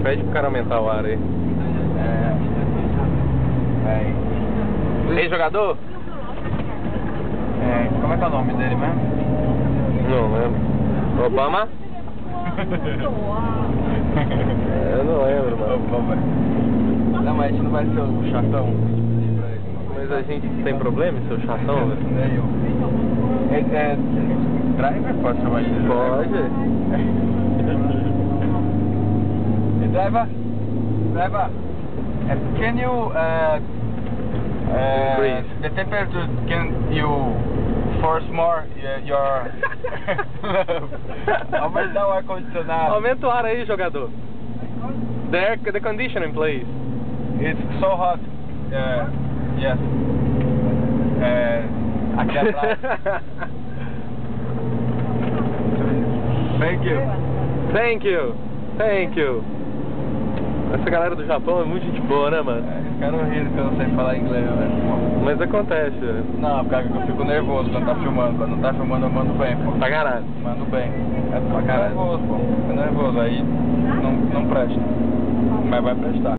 Pede pro cara aumentar o ar aí. Ei, jogador? Como é que é o nome dele mesmo? Não lembro. Obama? Eu não lembro, mano. Não, mas a gente não vai ser o chatão. Mas a gente tem problema em ser o chatão, velho? Driver pode chamar de Pode. Driver? Can you Breathe. the temperature, can you force more your aumentar o ar-condicionado? Aumenta o ar aí, jogador. The conditioning, please. It's so hot. Yes. Aqui atrás. Thank you. Thank you. Thank you. Essa galera do Japão é muito gente boa, né, mano? Eles ficaram rindo que eu não sei falar inglês, velho. Mas acontece, velho. Não, porque eu fico nervoso quando tá filmando. Quando não tá filmando, eu mando bem, pô. Pra caralho. Mando bem. Pra caralho. Nervoso, pô. Fico nervoso, aí não presta. Mas vai prestar.